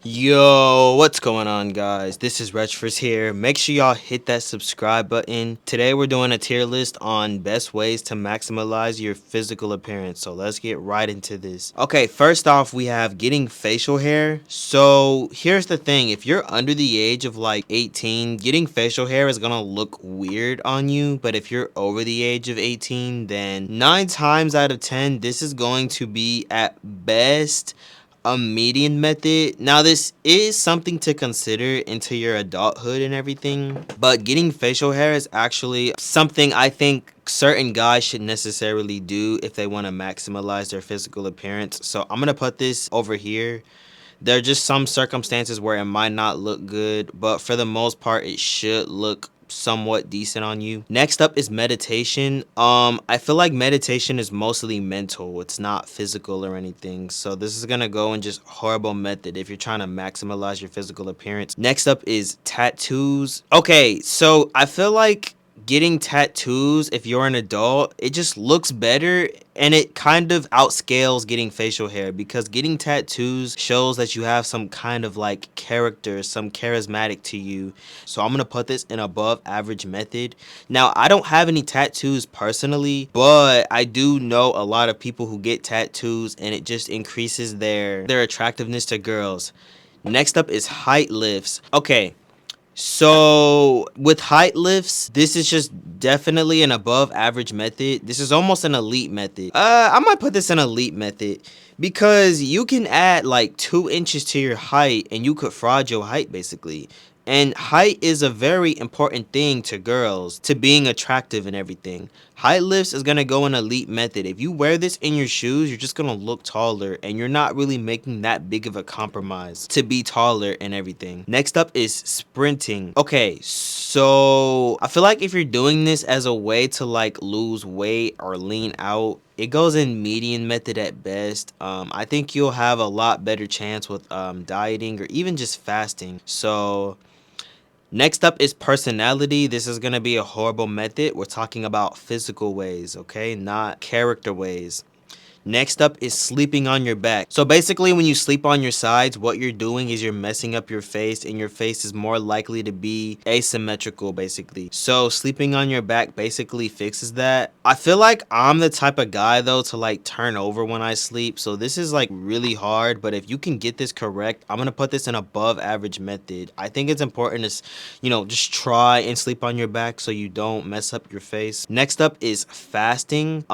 Yo, what's going on, guys? This is Retchfors here. Make sure y'all hit that subscribe button. Today we're doing a tier list on best ways to maximize your physical appearance. So let's get right into this. Okay, first off, we have getting facial hair. So here's the thing. If you're under the age of like 18, getting facial hair is gonna look weird on you. But if you're over the age of 18, then 9 times out of 10, this is going to be at best a median method. Now, this is something to consider into your adulthood and everything, but getting facial hair is actually something I think certain guys should necessarily do if they want to maximize their physical appearance. So I'm gonna put this over here. There are just some circumstances where it might not look good, but for the most part, it should look somewhat decent on you. Next up is meditation. I feel like meditation is mostly mental. It's not physical or anything. So this is gonna go in just horrible method if you're trying to maximize your physical appearance. Next up is tattoos. Okay, so I feel like getting tattoos, if you're an adult, it just looks better and it kind of outscales getting facial hair, because getting tattoos shows that you have some kind of like character, some charismatic to you. So I'm gonna put this in above average method. Now, I don't have any tattoos personally, but I do know a lot of people who get tattoos and it just increases their attractiveness to girls. Next up is height lifts. Okay, so with height lifts, this is just definitely an above average method. This is almost an elite method. I might put this in elite method because you can add like 2 inches to your height and you could fraud your height basically. And height is a very important thing to girls, to being attractive and everything. Height lifts is gonna go in elite method. If you wear this in your shoes, you're just gonna look taller and you're not really making that big of a compromise to be taller and everything. Next up is sprinting. Okay, so I feel like if you're doing this as a way to like lose weight or lean out, it goes in median method at best. I think you'll have a lot better chance with dieting or even just fasting. So next up is personality. This is going to be a horrible method. We're talking about physical ways, okay? Not character ways. Next up is sleeping on your back. So basically, when you sleep on your sides, what you're doing is you're messing up your face, and your face is more likely to be asymmetrical, basically. So sleeping on your back basically fixes that. I feel like I'm the type of guy, though, to like turn over when I sleep. So this is like really hard, but if you can get this correct, I'm gonna put this in above average method. I think it's important to, just try and sleep on your back so you don't mess up your face. Next up is fasting.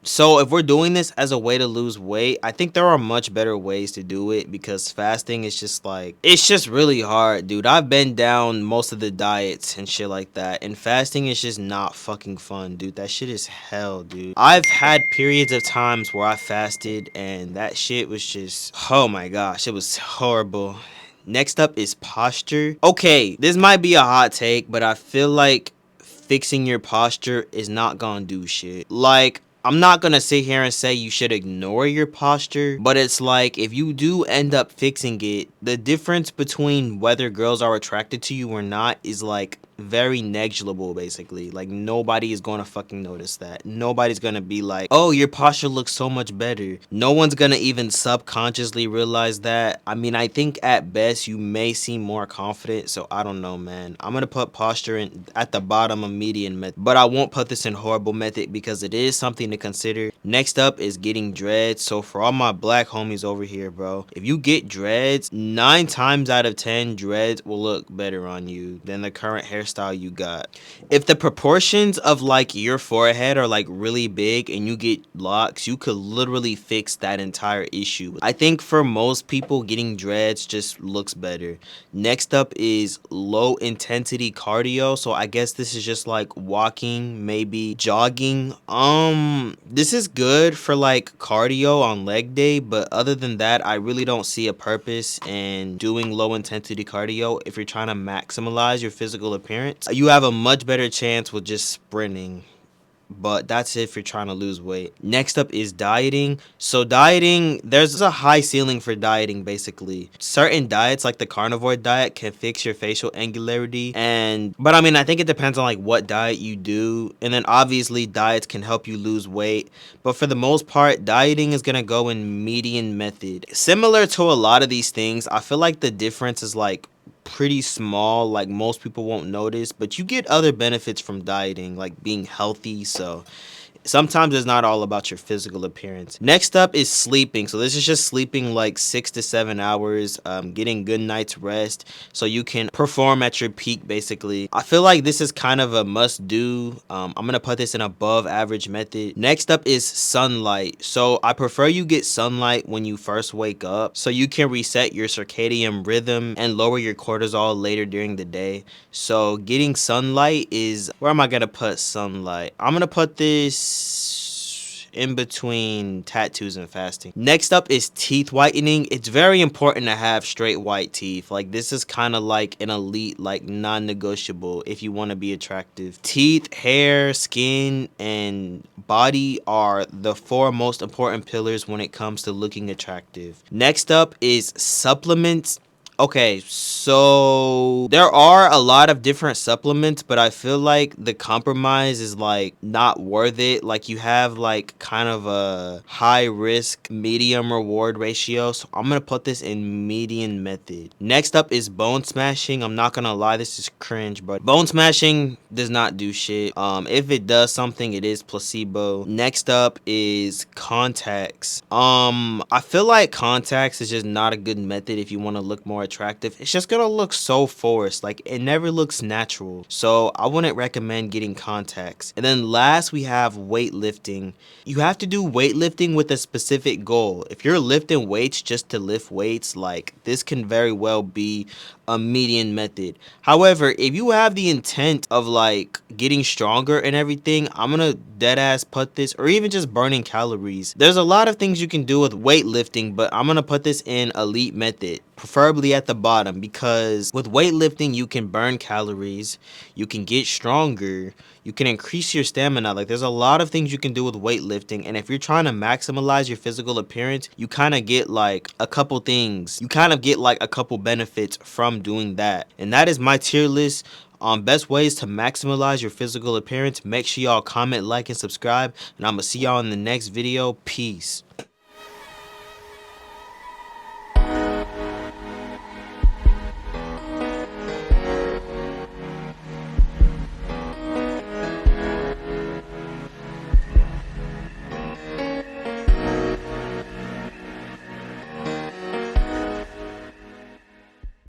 So if we're doing this as a way to lose weight, I think there are much better ways to do it, because fasting is just like, it's just really hard, dude. I've been down most of the diets and shit like that, and fasting is just not fucking fun, dude. That shit is hell, dude. I've had periods of times where I fasted and that shit was just, oh my gosh, it was horrible. Next up is posture. Okay, this might be a hot take, but I feel like fixing your posture is not gonna do shit. Like, I'm not gonna sit here and say you should ignore your posture, but it's like if you do end up fixing it, the difference between whether girls are attracted to you or not is like very negligible, basically. Like, nobody is gonna fucking notice that. Nobody's gonna be like, oh, your posture looks so much better. No one's gonna even subconsciously realize that. I mean, I think at best you may seem more confident, so I don't know, man. I'm gonna put posture in at the bottom of median method, but I won't put this in horrible method because it is something to consider. Next up is getting dreads. So for all my black homies over here, bro, if you get dreads, 9 times out of 10 dreads will look better on you than the current hairstyle you got. If the proportions of like your forehead are like really big and you get locks, you could literally fix that entire issue. I think for most people, getting dreads just looks better. Next up is low intensity cardio. So I guess this is just like walking, maybe jogging. This is good for like cardio on leg day, but other than that, I really don't see a purpose in doing low intensity cardio if you're trying to maximize your physical appearance. You have a much better chance with just sprinting. but that's if you're trying to lose weight. Next up is dieting. So dieting, there's a high ceiling for dieting basically. Certain diets like the carnivore diet can fix your facial angularity, but I mean, I think it depends on like what diet you do, and then obviously diets can help you lose weight, but for the most part dieting is going to go in median method. Similar to a lot of these things, I feel like the difference is like pretty small, like most people won't notice, but you get other benefits from dieting, like being healthy. So sometimes it's not all about your physical appearance. Next up is sleeping. So this is just sleeping like 6 to 7 hours, getting good night's rest so you can perform at your peak basically. I feel like this is kind of a must do. I'm gonna put this in above average method. Next up is sunlight. So I prefer you get sunlight when you first wake up so you can reset your circadian rhythm and lower your cortisol later during the day. So getting sunlight is, where am I gonna put sunlight? I'm gonna put this in between tattoos and fasting. Next up is teeth whitening. It's very important to have straight white teeth. Like this is kind of like an elite, like non-negotiable if you want to be attractive. Teeth, hair, skin, and body are the 4 most important pillars when it comes to looking attractive. Next up is supplements. Okay, so there are a lot of different supplements, but I feel like the compromise is like not worth it. Like you have like kind of a high risk, medium reward ratio. So I'm gonna put this in median method. Next up is bone smashing. I'm not gonna lie, this is cringe, but bone smashing does not do shit. If it does something, it is placebo. Next up is contacts. I feel like contacts is just not a good method if you want to look more attractive. It's just gonna look so forced, like it never looks natural, so I wouldn't recommend getting contacts. And then last we have weightlifting. You have to do weightlifting with a specific goal. If you're lifting weights just to lift weights, like this can very well be a median method. However, if you have the intent of like getting stronger and everything, I'm gonna dead ass put this, or even just burning calories. There's a lot of things you can do with weightlifting, but I'm gonna put this in elite method, preferably at the bottom, because with weightlifting you can burn calories, you can get stronger, you can increase your stamina. Like there's a lot of things you can do with weightlifting, and if you're trying to maximize your physical appearance, you kind of get like a couple things. You kind of get like a couple benefits from doing that. And that is my tier list on best ways to maximize your physical appearance. Make sure y'all comment, like, and subscribe, and I'm gonna see y'all in the next video. Peace.